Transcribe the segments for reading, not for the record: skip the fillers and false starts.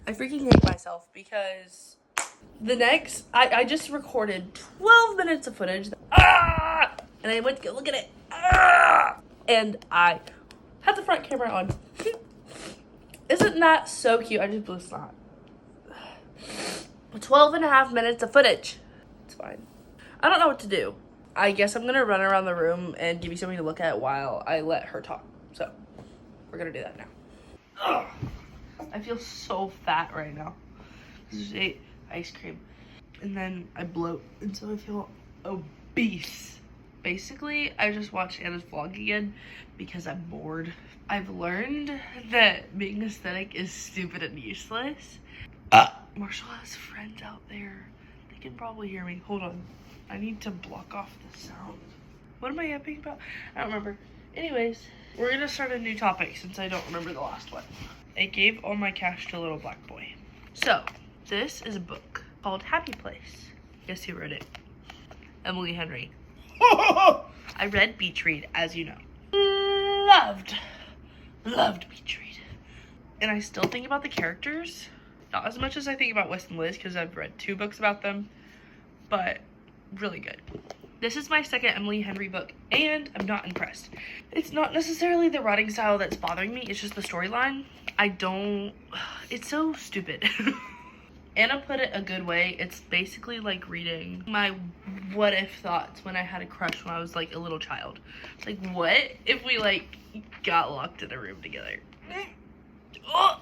I freaking hate myself because I just recorded 12 minutes of footage. And I went to go look at it. And I had the front camera on. Isn't that so cute? I just blew a snot. 12 and a half minutes of footage. It's fine. I don't know what to do. I guess I'm gonna run around the room and give you something to look at while I let her talk. So, we're gonna do that now. Ugh. I feel so fat right now. I just ate ice cream. And then I bloat, and so I feel obese. Basically, I just watched Anna's vlog again because I'm bored. I've learned that being aesthetic is stupid and useless. Marshall has friends out there. They can probably hear me. Hold on. I need to block off the sound. What am I yapping about? I don't remember. Anyways, we're gonna start a new topic since I don't remember the last one. I gave all my cash to a little black boy. So, this is a book called Happy Place. Guess who wrote it? Emily Henry. I read Beach Read, as you know. Loved Beach Read. And I still think about the characters. Not as much as I think about Wes and Liz because I've read 2 books about them. But really good. This is my second Emily Henry book, and I'm not impressed. It's not necessarily the writing style that's bothering me, it's just the storyline. It's so stupid. Anna put it a good way. It's basically like reading my what if thoughts when I had a crush when I was like a little child. It's like, what if we like got locked in a room together? Oh,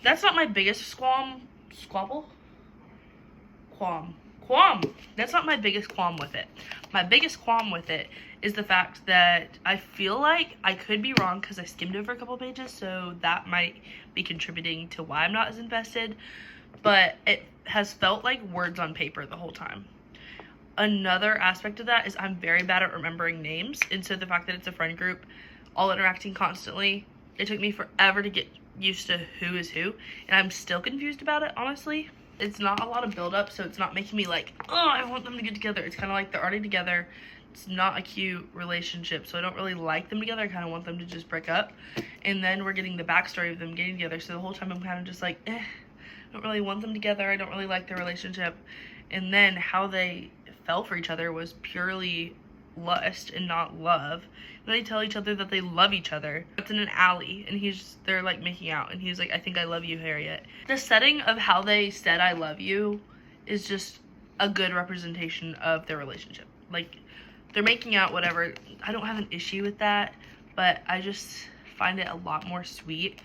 that's not my biggest qualm. That's not my biggest qualm with it. My biggest qualm with it is the fact that I feel like I could be wrong because I skimmed over a couple pages, so that might be contributing to why I'm not as invested, but it has felt like words on paper the whole time. Another aspect of that is I'm very bad at remembering names, and so the fact that it's a friend group all interacting constantly, it took me forever to get used to who is who, and I'm still confused about it, honestly. It's not a lot of build up, so it's not making me like, oh, I want them to get together. It's kind of like they're already together. It's not a cute relationship, so I don't really like them together. I kind of want them to just break up. And then we're getting the backstory of them getting together, so the whole time I'm kind of just like, I don't really want them together. I don't really like their relationship. And then how they fell for each other was purely lust and not love. And they tell each other that they love each other. It's in an alley, and they're like making out, and he's like, I think I love you, Harriet. The setting of how they said I love you is just a good representation of their relationship. Like, they're making out, whatever. I don't have an issue with that, but I just find it a lot more sweet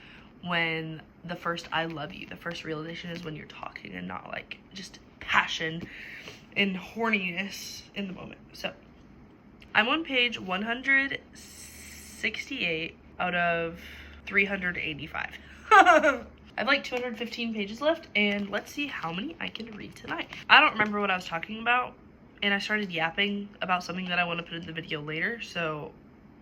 when the first I love you, the first realization is when you're talking and not like just passion and horniness in the moment. So I'm on page 168 out of 385. I have like 215 pages left, and let's see how many I can read tonight. I don't remember what I was talking about, and I started yapping about something that I want to put in the video later, so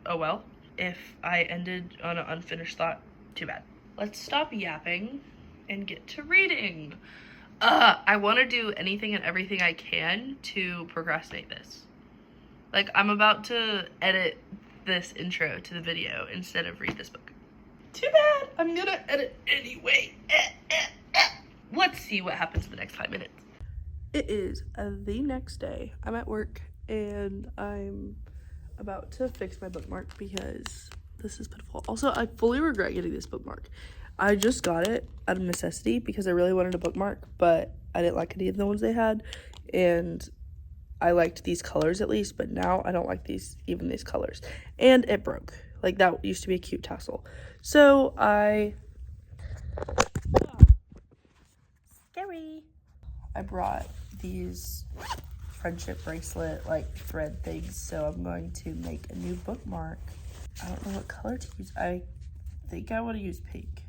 oh well. If I ended on an unfinished thought, too bad. Let's stop yapping and get to reading. I want to do anything and everything I can to procrastinate this. Like, I'm about to edit this intro to the video instead of read this book. Too bad. I'm gonna edit anyway. Let's see what happens in the next 5 minutes. It is the next day. I'm at work, and I'm about to fix my bookmark because this is pitiful. Also, I fully regret getting this bookmark. I just got it out of necessity because I really wanted a bookmark, but I didn't like any of the ones they had, and I liked these colors at least, but now I don't like these colors. And it broke. Like, that used to be a cute tassel. So scary. I brought these friendship bracelet, like, thread things, so I'm going to make a new bookmark. I don't know what color to use. I think I want to use pink.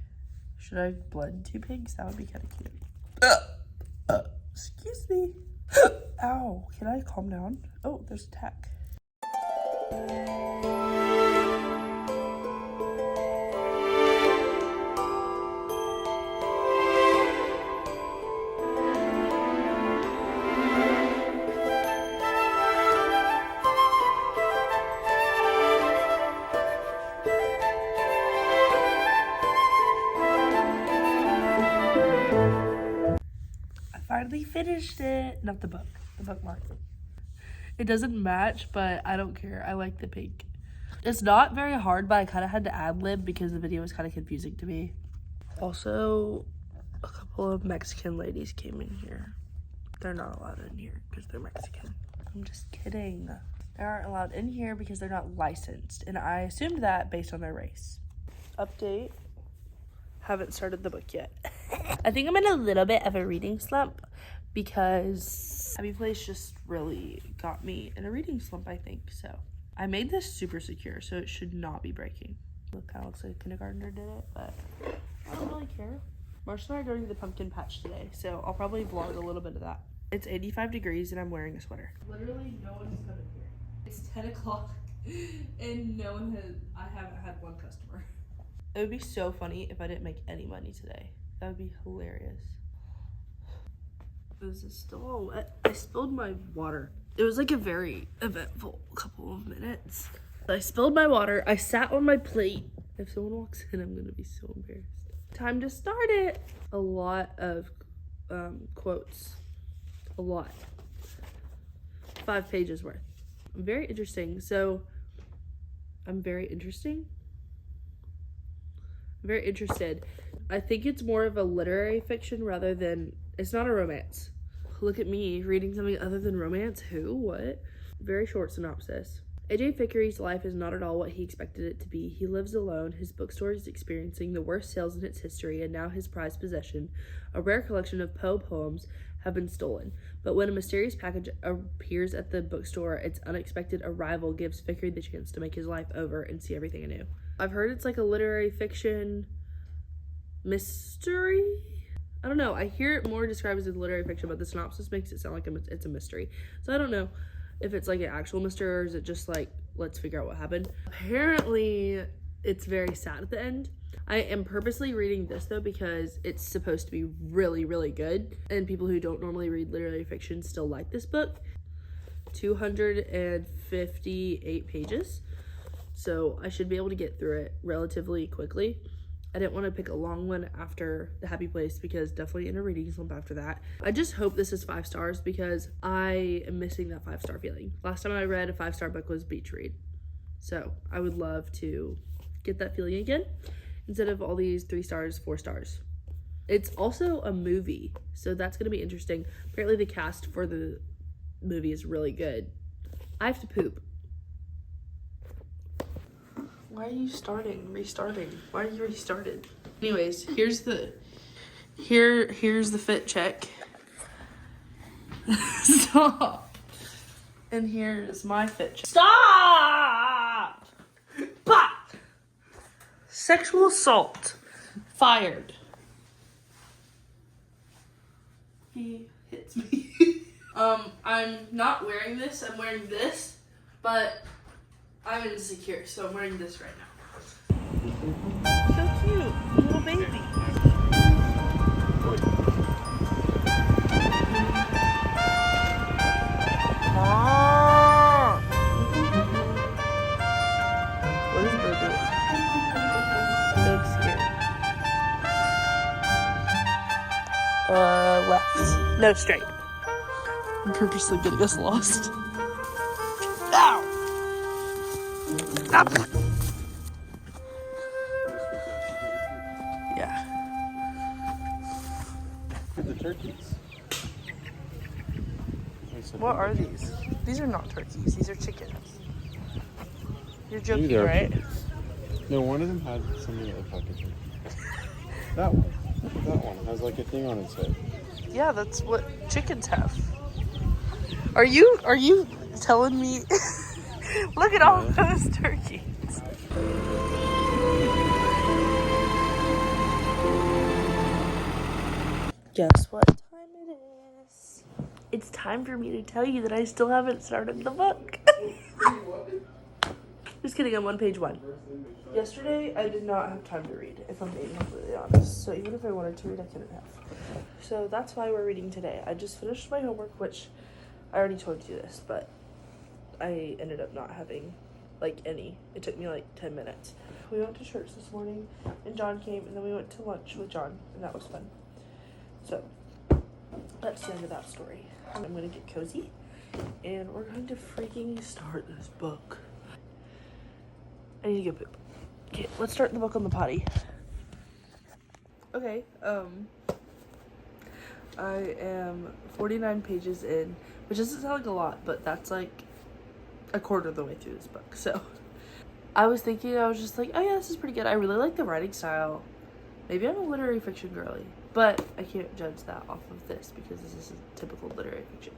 Should I blend 2 pinks? That would be kind of cute. Excuse me. Ow, can I calm down? Oh, there's a tack. finally finished it. Not the book, the bookmark. It doesn't match, but I don't care. I like the pink. It's not very hard, but I kind of had to ad-lib because the video was kind of confusing to me. Also, a couple of Mexican ladies came in here. They're not allowed in here because they're Mexican. I'm just kidding. They aren't allowed in here because they're not licensed, and I assumed that based on their race. Update. Haven't started the book yet. I think I'm in a little bit of a reading slump because Happy Place just really got me in a reading slump, I think. So I made this super secure, so it should not be breaking. It kind of looks like a kindergartner did it, but I don't really care. Marshall and I are going to the pumpkin patch today, so I'll probably vlog a little bit of that. It's 85 degrees and I'm wearing a sweater. Literally no one's coming here. It's 10 o'clock and I haven't had one customer. It would be so funny if I didn't make any money today. That would be hilarious. Is this still all wet? I spilled my water. It was like a very eventful couple of minutes. I spilled my water. I sat on my plate. If someone walks in, I'm gonna be so embarrassed. Time to start it. A lot of quotes. A lot. 5 pages worth. Very interesting. So I'm very interesting. I'm very interested. I think it's more of a literary fiction rather than, it's not a romance. Look at me reading something other than romance. Who? What? Very short synopsis. AJ Fikry's life is not at all what he expected it to be. He lives alone. His bookstore is experiencing the worst sales in its history, and now his prized possession, a rare collection of Poe poems, have been stolen. But when a mysterious package appears at the bookstore, its unexpected arrival gives Fikry the chance to make his life over and see everything anew. I've heard it's like a literary fiction mystery? I don't know. I hear it more described as a literary fiction, but the synopsis makes it sound like it's a mystery. So I don't know if it's like an actual mystery or is it just like, let's figure out what happened. Apparently, it's very sad at the end. I am purposely reading this though because it's supposed to be really, really good. And people who don't normally read literary fiction still like this book. 258 pages. So I should be able to get through it relatively quickly. I didn't want to pick a long one after The Happy Place because definitely in a reading slump after that. I just hope this is 5 stars because I am missing that 5-star feeling. Last time I read a 5-star book was Beach Read. So I would love to get that feeling again instead of all these 3 stars, 4 stars. It's also a movie, so that's going to be interesting. Apparently the cast for the movie is really good. I have to poop. Why are you restarting? Why are you restarted? Anyways, here's the fit check. Stop. And here's my fit check. Stop! Bah! Sexual assault. Fired. He hits me. I'm not wearing this. I'm wearing this, but I'm insecure, so I'm wearing this right now. So cute, little baby. Ah! What is Boo doing? He looks scared. Left. No, straight. I'm purposely getting us lost. Ow! Up. Yeah. The turkeys. What are these? These are not turkeys. These are chickens. You're joking, right? Chickens. No, one of them had something that looked like a turkey. That one. That one has like a thing on its head. Yeah, that's what chickens have. Are you telling me? Look at all those turkeys. Guess what time it is? It's time for me to tell you that I still haven't started the book. Just kidding, I'm on page 1. Yesterday, I did not have time to read, if I'm being completely honest. So even if I wanted to read, I couldn't have. So that's why we're reading today. I just finished my homework, which I already told you this, but I ended up not having any. It took me 10 minutes. We went to church this morning and John came, and then we went to lunch with John, and that was fun. So That's the end of that story. I'm gonna get cozy and we're going to freaking start this book. I need to go poop. Okay, let's start the book on the potty. Okay, I am 49 pages in, which doesn't sound like a lot, but that's like a quarter of the way through this book. So I was just like, oh yeah, this is pretty good. I really like the writing style. Maybe I'm a literary fiction girly, but I can't judge that off of this because this is a typical literary fiction.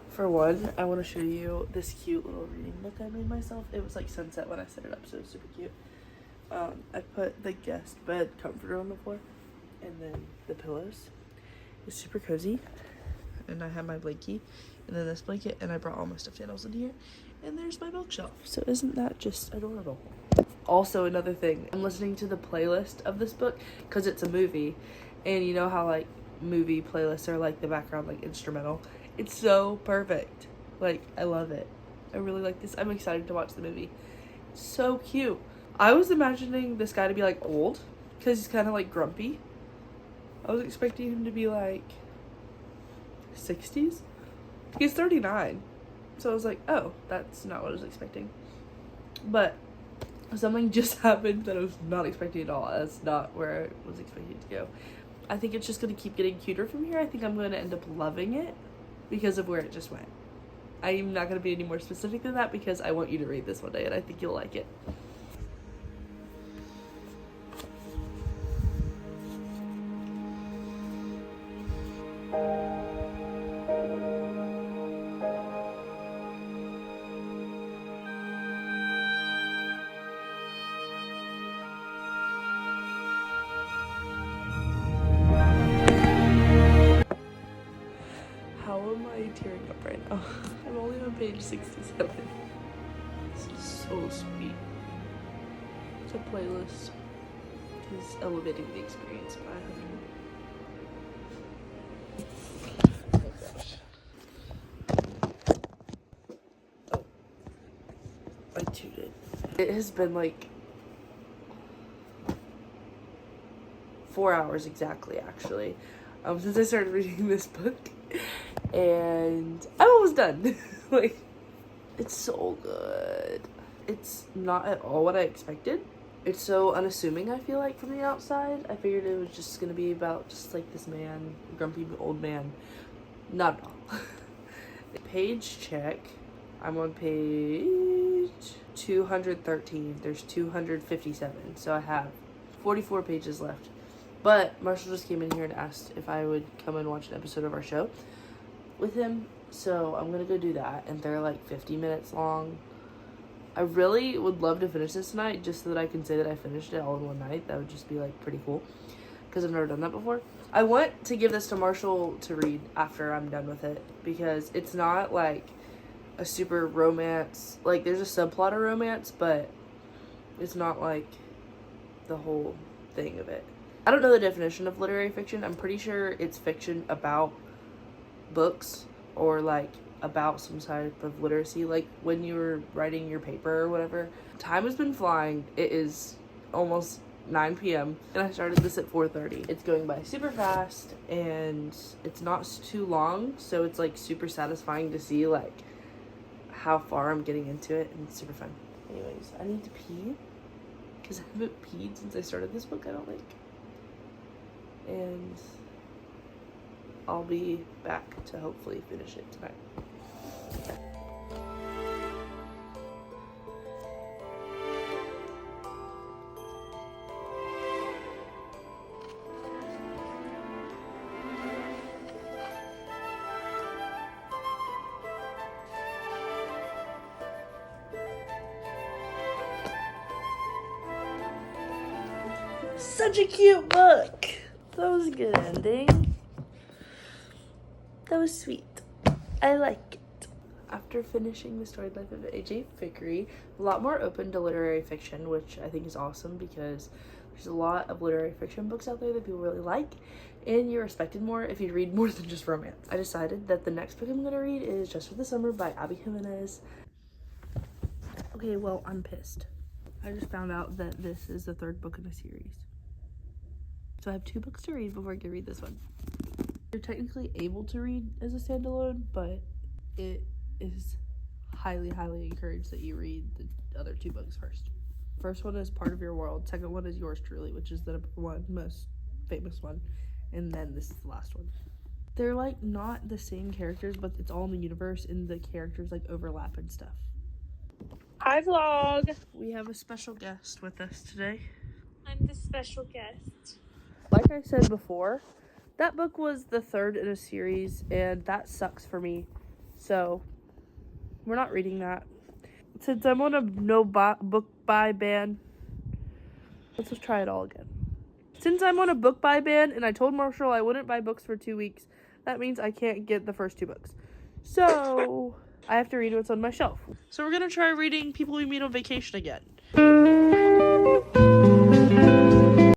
For one, I want to show you this cute little reading book I made myself. It was like sunset when I set it up, so it was super cute. I put the guest bed comforter on the floor and then the pillows. It's super cozy, and I have my blankie and then this blanket, and I brought all my stuffed animals in here, and there's my bookshelf. So isn't that just adorable? Also, another thing, I'm listening to the playlist of this book because it's a movie, and you know how like movie playlists are like the background like instrumental. It's so perfect. Like, I love it. I really like this. I'm excited to watch the movie. It's so cute. I was imagining this guy to be like old because he's kind of like grumpy. I was expecting him to be like 60s. He's 39. So I was like, oh, that's not what I was expecting. But something just happened that I was not expecting at all. That's not where I was expecting it to go. I think it's just going to keep getting cuter from here. I think I'm going to end up loving it because of where it just went. I'm not going to be any more specific than that because I want you to read this one day and I think you'll like it. How am I tearing up right now? I'm only on page 67. This is so sweet. The playlist is elevating the experience by 100. Oh gosh. Oh. I tooted. It has been like 4 hours exactly, actually, since I started reading this book. And I'm almost done. Like, it's so good. It's not at all what I expected. It's so unassuming, I feel like, from the outside. I figured it was just gonna be about just like this man, grumpy old man. Not at all. Page check. I'm on page 213. There's 257, so I have 44 pages left. But Marshall just came in here and asked if I would come and watch an episode of our show with him, so I'm gonna go do that, and they're like 50 minutes long. I really would love to finish this tonight just so that I can say that I finished it all in one night. That would just be like pretty cool because I've never done that before. I want to give this to Marshall to read after I'm done with it because it's not like a super romance, like there's a subplot of romance, but it's not like the whole thing of it. I don't know the definition of literary fiction. I'm pretty sure it's fiction about books or like about some type of literacy, like when you were writing your paper or whatever. Time has been flying. It is almost 9 p.m. and I started this at 4:30. It's going by super fast and it's not too long, so it's like super satisfying to see like how far I'm getting into it, and it's super fun. Anyways, I need to pee because I haven't peed since I started this book, I don't think. And I'll be back to hopefully finish it tonight. Such a cute book. That was a good ending. That was sweet. I like it. After finishing The Storied Life of A.J. Fikry, a lot more open to literary fiction, which I think is awesome because there's a lot of literary fiction books out there that people really like, and you're respected more if you read more than just romance. I decided that the next book I'm going to read is Just for the Summer by Abby Jimenez. Okay, well, I'm pissed. I just found out that this is the third book in a series. So I have 2 books to read before I can read this one. You're technically able to read as a standalone, but it is highly, highly encouraged that you read the other 2 books first. First one is Part of Your World. Second one is Yours Truly, which is the number 1 most famous one. And then this is the last one. They're like not the same characters, but it's all in the universe and the characters like overlap and stuff. Hi vlog! We have a special guest with us today. I'm the special guest. Like I said before, that book was the 3rd in a series and that sucks for me. So we're not reading that. Since I'm on a book buy ban, let's just try it all again. Since I'm on a book buy ban and I told Marshall I wouldn't buy books for 2 weeks, that means I can't get the first 2 books. So I have to read what's on my shelf. So we're gonna try reading People We Meet on Vacation again.